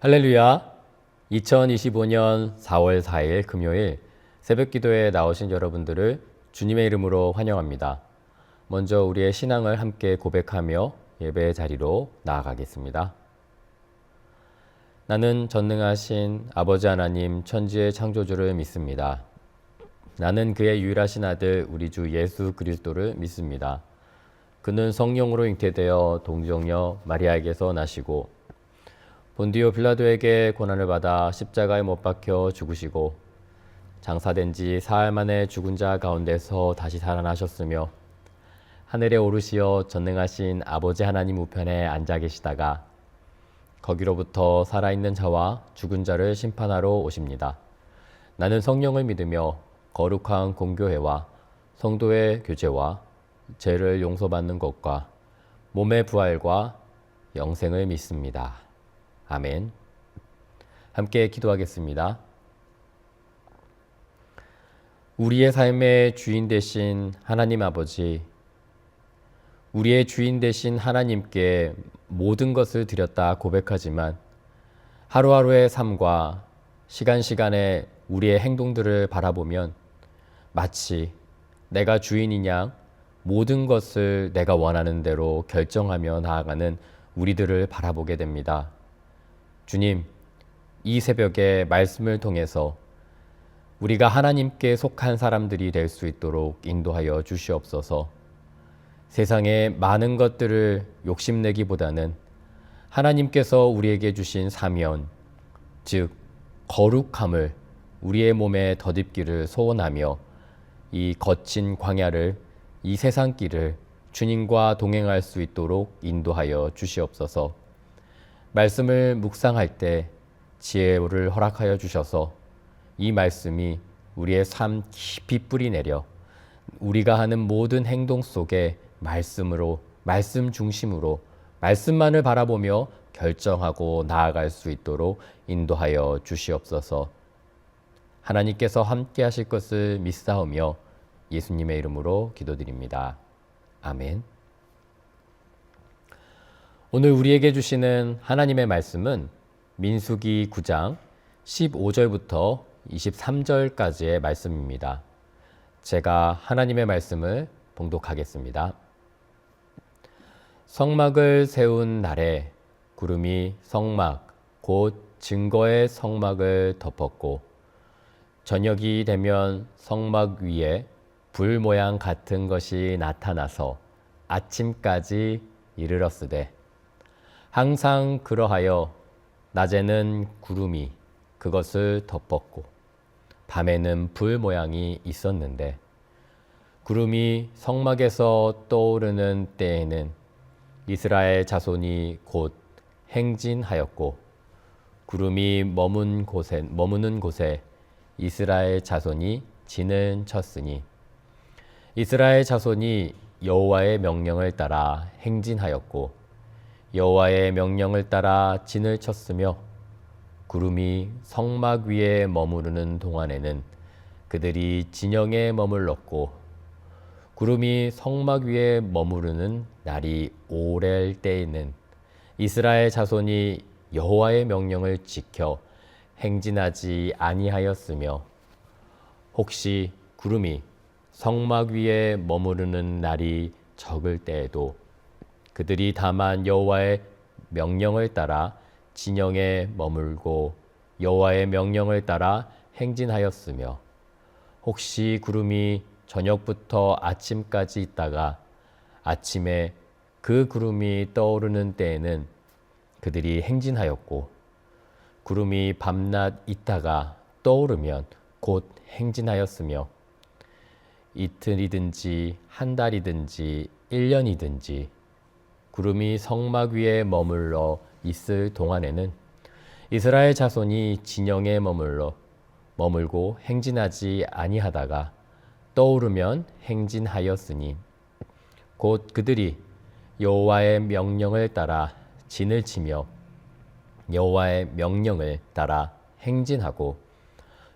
할렐루야! 2025년 4월 4일 금요일 새벽 기도에 나오신 여러분들을 주님의 이름으로 환영합니다. 먼저 우리의 신앙을 함께 고백하며 예배의 자리로 나아가겠습니다. 나는 전능하신 아버지 하나님 천지의 창조주를 믿습니다. 나는 그의 유일하신 아들 우리 주 예수 그리스도를 믿습니다. 그는 성령으로 잉태되어 동정녀 마리아에게서 나시고 본디오 빌라도에게 고난을 받아 십자가에 못 박혀 죽으시고 장사된 지 사흘 만에 죽은 자 가운데서 다시 살아나셨으며 하늘에 오르시어 전능하신 아버지 하나님 우편에 앉아 계시다가 거기로부터 살아있는 자와 죽은 자를 심판하러 오십니다. 나는 성령을 믿으며 거룩한 공교회와 성도의 교제와 죄를 용서받는 것과 몸의 부활과 영생을 믿습니다. 아멘. 함께 기도하겠습니다. 우리의 삶의 주인 되신 하나님 아버지, 우리의 주인 되신 하나님께 모든 것을 드렸다 고백하지만 하루하루의 삶과 시간시간에 우리의 행동들을 바라보면 마치 내가 주인인 양 모든 것을 내가 원하는 대로 결정하며 나아가는 우리들을 바라보게 됩니다. 주님, 이 새벽에 말씀을 통해서 우리가 하나님께 속한 사람들이 될 수 있도록 인도하여 주시옵소서. 세상의 많은 것들을 욕심내기보다는 하나님께서 우리에게 주신 사면, 즉 거룩함을 우리의 몸에 덧입기를 소원하며 이 거친 광야를, 이 세상 길을 주님과 동행할 수 있도록 인도하여 주시옵소서. 말씀을 묵상할 때 지혜를 허락하여 주셔서 이 말씀이 우리의 삶 깊이 뿌리내려 우리가 하는 모든 행동 속에 말씀으로, 말씀 중심으로 말씀만을 바라보며 결정하고 나아갈 수 있도록 인도하여 주시옵소서. 하나님께서 함께 하실 것을 믿사오며 예수님의 이름으로 기도드립니다. 아멘. 오늘 우리에게 주시는 하나님의 말씀은 민수기 9장 15절부터 23절까지의 말씀입니다. 제가 하나님의 말씀을 봉독하겠습니다. 성막을 세운 날에 구름이 성막 곧 증거의 성막을 덮었고 저녁이 되면 성막 위에 불 모양 같은 것이 나타나서 아침까지 이르렀으되 항상 그러하여 낮에는 구름이 그것을 덮었고 밤에는 불 모양이 있었는데 구름이 성막에서 떠오르는 때에는 이스라엘 자손이 곧 행진하였고 구름이 머무는 곳에 이스라엘 자손이 진을 쳤으니 이스라엘 자손이 여호와의 명령을 따라 행진하였고 여호와의 명령을 따라 진을 쳤으며 구름이 성막 위에 머무르는 동안에는 그들이 진영에 머물렀고 구름이 성막 위에 머무르는 날이 오랠 때에는 이스라엘 자손이 여호와의 명령을 지켜 행진하지 아니하였으며 혹시 구름이 성막 위에 머무르는 날이 적을 때에도 그들이 다만 여호와의 명령을 따라 진영에 머물고 여호와의 명령을 따라 행진하였으며 혹시 구름이 저녁부터 아침까지 있다가 아침에 그 구름이 떠오르는 때에는 그들이 행진하였고 구름이 밤낮 있다가 떠오르면 곧 행진하였으며 이틀이든지 한 달이든지 1년이든지 구름이 성막 위에 머물러 있을 동안에는 이스라엘 자손이 진영에 머물고 행진하지 아니하다가 떠오르면 행진하였으니 곧 그들이 여호와의 명령을 따라 진을 치며 여호와의 명령을 따라 행진하고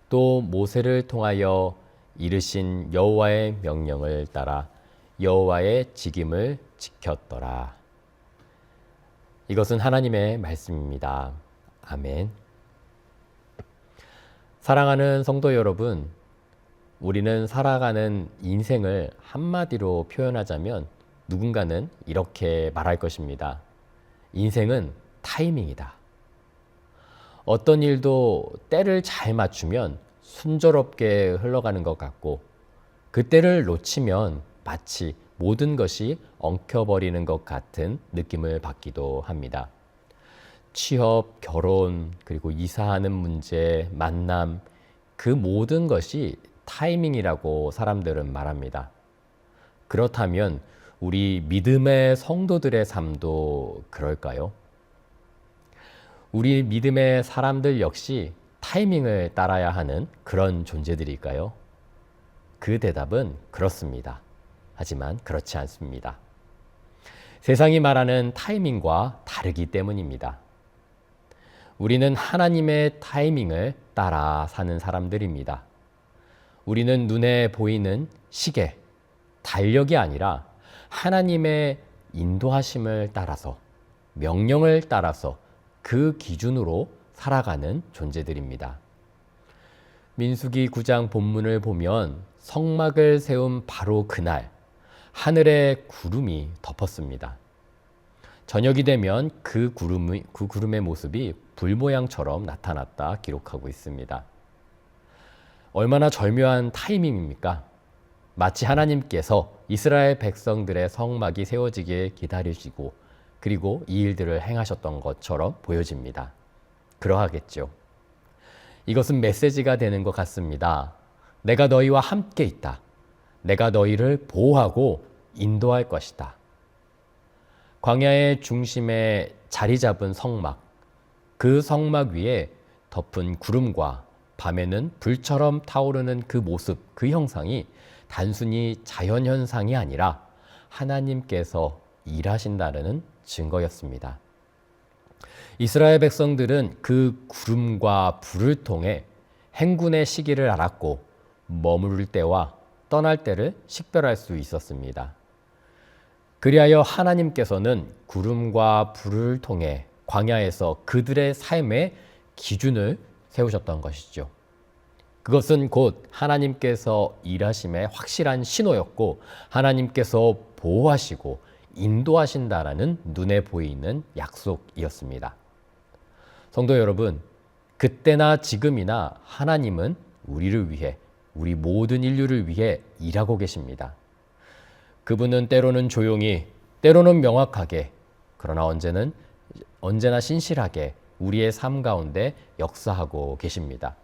또 모세를 통하여 이르신 여호와의 명령을 따라 여호와의 직임을 지켰더라. 이것은 하나님의 말씀입니다. 아멘. 사랑하는 성도 여러분, 우리는 살아가는 인생을 한마디로 표현하자면 누군가는 이렇게 말할 것입니다. 인생은 타이밍이다. 어떤 일도 때를 잘 맞추면 순조롭게 흘러가는 것 같고 그 때를 놓치면 마치 모든 것이 엉켜버리는 것 같은 느낌을 받기도 합니다. 취업, 결혼, 그리고 이사하는 문제, 만남, 그 모든 것이 타이밍이라고 사람들은 말합니다. 그렇다면 우리 믿음의 성도들의 삶도 그럴까요? 우리 믿음의 사람들 역시 타이밍을 따라야 하는 그런 존재들일까요? 그 대답은 그렇습니다. 하지만 그렇지 않습니다. 세상이 말하는 타이밍과 다르기 때문입니다. 우리는 하나님의 타이밍을 따라 사는 사람들입니다. 우리는 눈에 보이는 시계, 달력이 아니라 하나님의 인도하심을 따라서, 명령을 따라서 그 기준으로 살아가는 존재들입니다. 민수기 9장 본문을 보면 성막을 세운 바로 그날 하늘에 구름이 덮었습니다. 저녁이 되면 그 구름의 모습이 불 모양처럼 나타났다 기록하고 있습니다. 얼마나 절묘한 타이밍입니까? 마치 하나님께서 이스라엘 백성들의 성막이 세워지길 기다리시고 그리고 이 일들을 행하셨던 것처럼 보여집니다. 그러하겠죠. 이것은 메시지가 되는 것 같습니다. 내가 너희와 함께 있다. 내가 너희를 보호하고 인도할 것이다. 광야의 중심에 자리 잡은 성막, 그 성막 위에 덮은 구름과 밤에는 불처럼 타오르는 그 모습, 그 형상이 단순히 자연현상이 아니라 하나님께서 일하신다는 증거였습니다. 이스라엘 백성들은 그 구름과 불을 통해 행군의 시기를 알았고 머무를 때와 떠날 때를 식별할 수 있었습니다. 그리하여 하나님께서는 구름과 불을 통해 광야에서 그들의 삶의 기준을 세우셨던 것이죠. 그것은 곧 하나님께서 일하심의 확실한 신호였고 하나님께서 보호하시고 인도하신다라는 눈에 보이는 약속이었습니다. 성도 여러분, 그때나 지금이나 하나님은 우리를 위해, 우리 모든 인류를 위해 일하고 계십니다. 그분은 때로는 조용히, 때로는 명확하게, 그러나 언제나 신실하게 우리의 삶 가운데 역사하고 계십니다.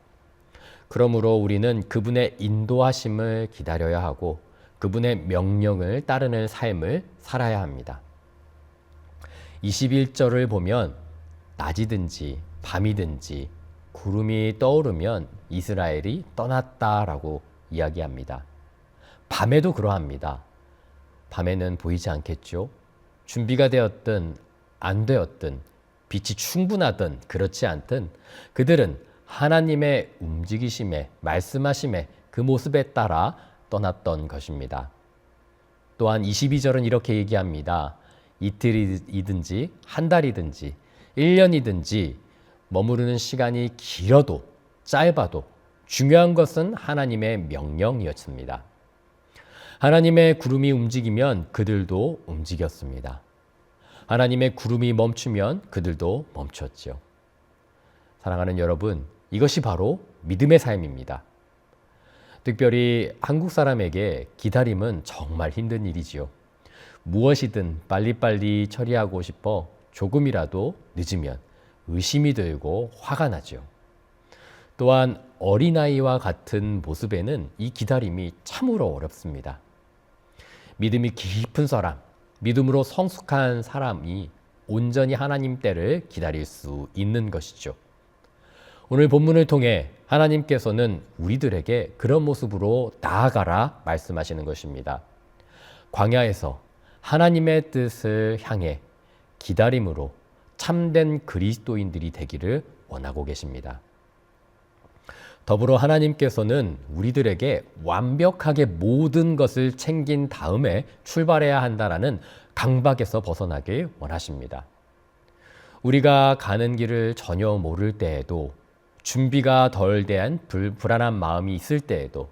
그러므로 우리는 그분의 인도하심을 기다려야 하고 그분의 명령을 따르는 삶을 살아야 합니다. 21절을 보면 낮이든지 밤이든지 구름이 떠오르면 이스라엘이 떠났다라고 이야기합니다. 밤에도 그러합니다. 밤에는 보이지 않겠죠. 준비가 되었든 안 되었든 빛이 충분하든 그렇지 않든 그들은 하나님의 움직이심에 말씀하심에 그 모습에 따라 떠났던 것입니다. 또한 22절은 이렇게 얘기합니다. 이틀이든지 한 달이든지 1년이든지 머무르는 시간이 길어도 짧아도 중요한 것은 하나님의 명령이었습니다. 하나님의 구름이 움직이면 그들도 움직였습니다. 하나님의 구름이 멈추면 그들도 멈췄죠. 사랑하는 여러분, 이것이 바로 믿음의 삶입니다. 특별히 한국 사람에게 기다림은 정말 힘든 일이지요. 무엇이든 빨리빨리 처리하고 싶어 조금이라도 늦으면 의심이 들고 화가 나죠. 또한 어린아이와 같은 모습에는 이 기다림이 참으로 어렵습니다. 믿음이 깊은 사람, 믿음으로 성숙한 사람이 온전히 하나님 때를 기다릴 수 있는 것이죠. 오늘 본문을 통해 하나님께서는 우리들에게 그런 모습으로 나아가라 말씀하시는 것입니다. 광야에서 하나님의 뜻을 향해 기다림으로 참된 그리스도인들이 되기를 원하고 계십니다. 더불어 하나님께서는 우리들에게 완벽하게 모든 것을 챙긴 다음에 출발해야 한다라는 강박에서 벗어나길 원하십니다. 우리가 가는 길을 전혀 모를 때에도, 준비가 덜 된 불안한 마음이 있을 때에도,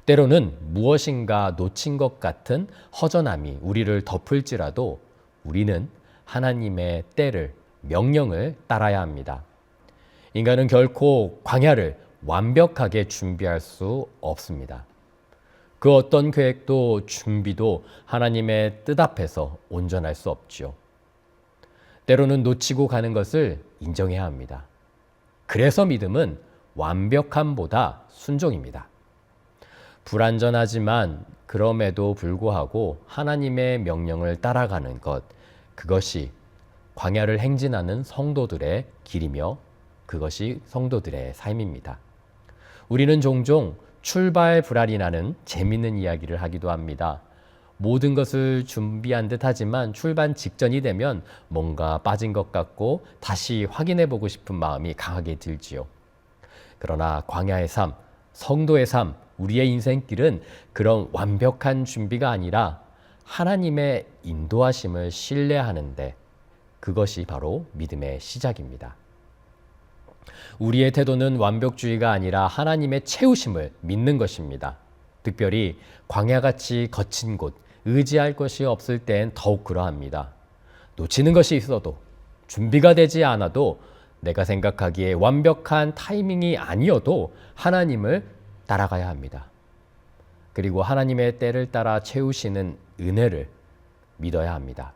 때로는 무엇인가 놓친 것 같은 허전함이 우리를 덮을지라도 우리는 하나님의 때를, 명령을 따라야 합니다. 인간은 결코 광야를 완벽하게 준비할 수 없습니다. 그 어떤 계획도 준비도 하나님의 뜻 앞에서 온전할 수 없지요. 때로는 놓치고 가는 것을 인정해야 합니다. 그래서 믿음은 완벽함보다 순종입니다. 불완전하지만 그럼에도 불구하고 하나님의 명령을 따라가는 것, 그것이 광야를 행진하는 성도들의 길이며 그것이 성도들의 삶입니다. 우리는 종종 출발 불안이 나는 재미있는 이야기를 하기도 합니다. 모든 것을 준비한 듯 하지만 출발 직전이 되면 뭔가 빠진 것 같고 다시 확인해 보고 싶은 마음이 강하게 들지요. 그러나 광야의 삶, 성도의 삶, 우리의 인생길은 그런 완벽한 준비가 아니라 하나님의 인도하심을 신뢰하는데, 그것이 바로 믿음의 시작입니다. 우리의 태도는 완벽주의가 아니라 하나님의 채우심을 믿는 것입니다. 특별히 광야같이 거친 곳, 의지할 것이 없을 땐 더욱 그러합니다. 놓치는 것이 있어도, 준비가 되지 않아도, 내가 생각하기에 완벽한 타이밍이 아니어도 하나님을 따라가야 합니다. 그리고 하나님의 때를 따라 채우시는 은혜를 믿어야 합니다.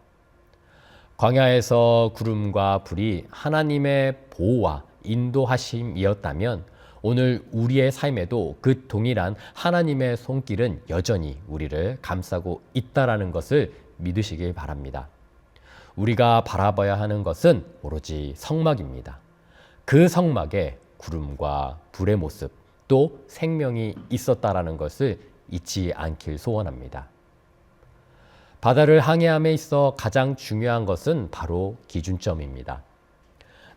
광야에서 구름과 불이 하나님의 보호와 인도하심이었다면 오늘 우리의 삶에도 그 동일한 하나님의 손길은 여전히 우리를 감싸고 있다라는 것을 믿으시길 바랍니다. 우리가 바라봐야 하는 것은 오로지 성막입니다. 그 성막에 구름과 불의 모습, 또 생명이 있었다라는 것을 잊지 않길 소원합니다. 바다를 항해함에 있어 가장 중요한 것은 바로 기준점입니다.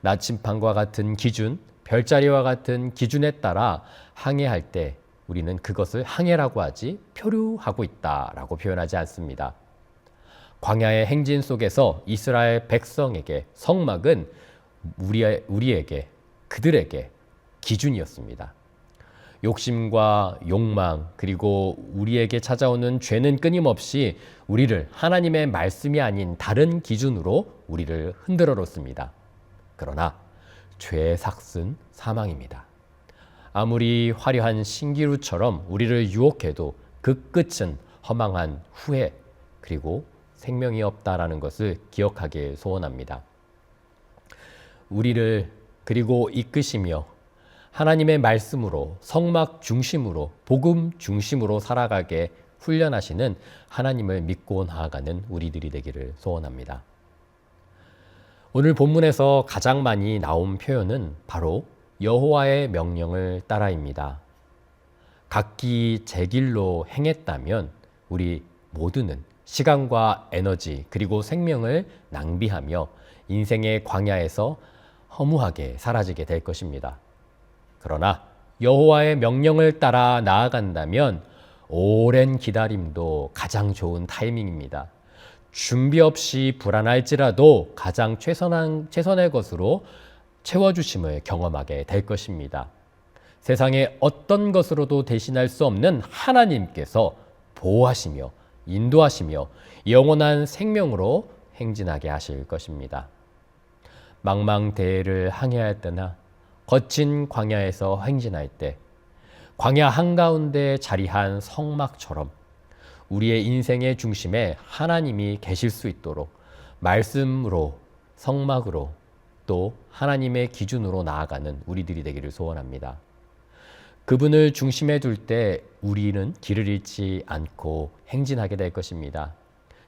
나침판과 같은 기준, 별자리와 같은 기준에 따라 항해할 때 우리는 그것을 항해라고 하지 표류하고 있다라고 표현하지 않습니다. 광야의 행진 속에서 이스라엘 백성에게 성막은 우리에게, 그들에게 기준이었습니다. 욕심과 욕망, 그리고 우리에게 찾아오는 죄는 끊임없이 우리를 하나님의 말씀이 아닌 다른 기준으로 우리를 흔들어 놓습니다. 그러나 죄의 삭은 사망입니다. 아무리 화려한 신기루처럼 우리를 유혹해도 그 끝은 허망한 후회, 그리고 생명이 없다라는 것을 기억하길 소원합니다. 우리를 그리고 이끄시며 하나님의 말씀으로, 성막 중심으로, 복음 중심으로 살아가게 훈련하시는 하나님을 믿고 나아가는 우리들이 되기를 소원합니다. 오늘 본문에서 가장 많이 나온 표현은 바로 여호와의 명령을 따라입니다. 각기 제 길로 행했다면 우리 모두는 시간과 에너지 그리고 생명을 낭비하며 인생의 광야에서 허무하게 사라지게 될 것입니다. 그러나 여호와의 명령을 따라 나아간다면 오랜 기다림도 가장 좋은 타이밍입니다. 준비 없이 불안할지라도 가장 최선의 것으로 채워주심을 경험하게 될 것입니다. 세상의 어떤 것으로도 대신할 수 없는 하나님께서 보호하시며 인도하시며 영원한 생명으로 행진하게 하실 것입니다. 망망대해를 항해할 때나 거친 광야에서 행진할 때 광야 한가운데 자리한 성막처럼 우리의 인생의 중심에 하나님이 계실 수 있도록 말씀으로, 성막으로, 또 하나님의 기준으로 나아가는 우리들이 되기를 소원합니다. 그분을 중심에 둘 때 우리는 길을 잃지 않고 행진하게 될 것입니다.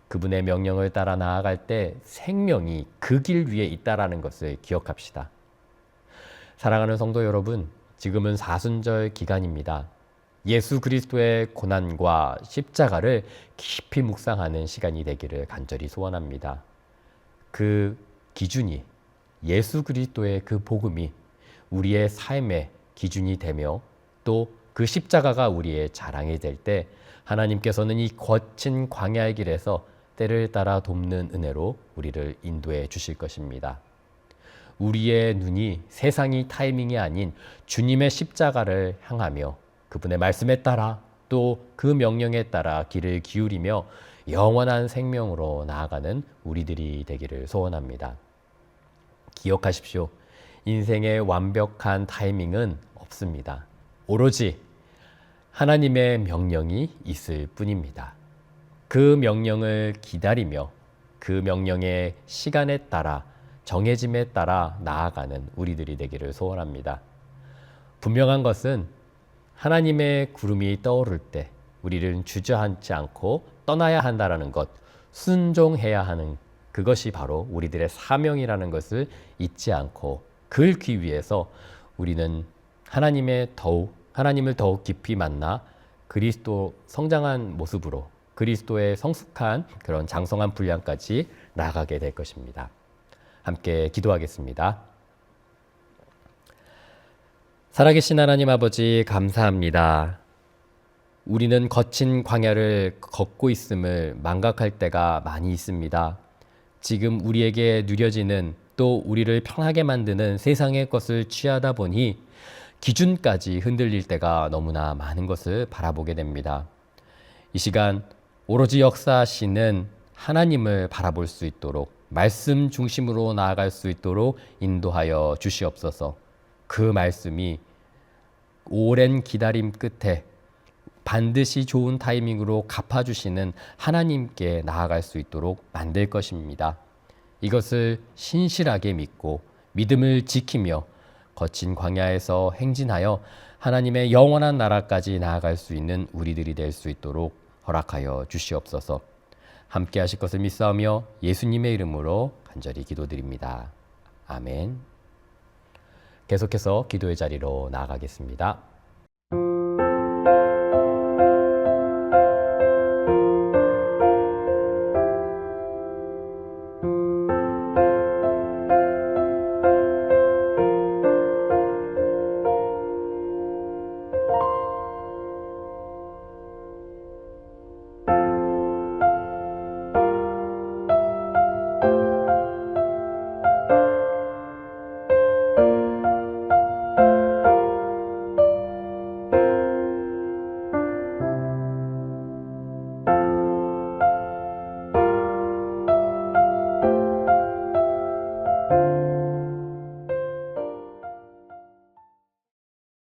그분의 명령을 따라 나아갈 때 생명이 그 길 위에 있다라는 것을 기억합시다. 사랑하는 성도 여러분, 지금은 사순절 기간입니다. 예수 그리스도의 고난과 십자가를 깊이 묵상하는 시간이 되기를 간절히 소원합니다. 그 기준이, 예수 그리스도의 그 복음이 우리의 삶의 기준이 되며 또 그 십자가가 우리의 자랑이 될 때 하나님께서는 이 거친 광야의 길에서 때를 따라 돕는 은혜로 우리를 인도해 주실 것입니다. 우리의 눈이 세상의 타이밍이 아닌 주님의 십자가를 향하며 그분의 말씀에 따라 또 그 명령에 따라 귀를 기울이며 영원한 생명으로 나아가는 우리들이 되기를 소원합니다. 기억하십시오. 인생의 완벽한 타이밍은 없습니다. 오로지 하나님의 명령이 있을 뿐입니다. 그 명령을 기다리며 그 명령의 시간에 따라 정해짐에 따라 나아가는 우리들이 되기를 소원합니다. 분명한 것은 하나님의 구름이 떠오를 때 우리는 주저앉지 않고 떠나야 한다는 것, 순종해야 하는 그것이 바로 우리들의 사명이라는 것을 잊지 않고 그을기 위해서 우리는 하나님을 더욱 깊이 만나 그리스도 성장한 모습으로 그리스도의 성숙한 그런 장성한 분량까지 나아가게 될 것입니다. 함께 기도하겠습니다. 살아계신 하나님 아버지 감사합니다. 우리는 거친 광야를 걷고 있음을 망각할 때가 많이 있습니다. 지금 우리에게 누려지는 또 우리를 편하게 만드는 세상의 것을 취하다 보니 기준까지 흔들릴 때가 너무나 많은 것을 바라보게 됩니다. 이 시간 오로지 역사하시는 하나님을 바라볼 수 있도록 말씀 중심으로 나아갈 수 있도록 인도하여 주시옵소서. 그 말씀이 오랜 기다림 끝에 반드시 좋은 타이밍으로 갚아주시는 하나님께 나아갈 수 있도록 만들 것입니다. 이것을 신실하게 믿고 믿음을 지키며 거친 광야에서 행진하여 하나님의 영원한 나라까지 나아갈 수 있는 우리들이 될 수 있도록 허락하여 주시옵소서. 함께 하실 것을 믿사오며 예수님의 이름으로 간절히 기도드립니다. 아멘. 계속해서 기도의 자리로 나아가겠습니다.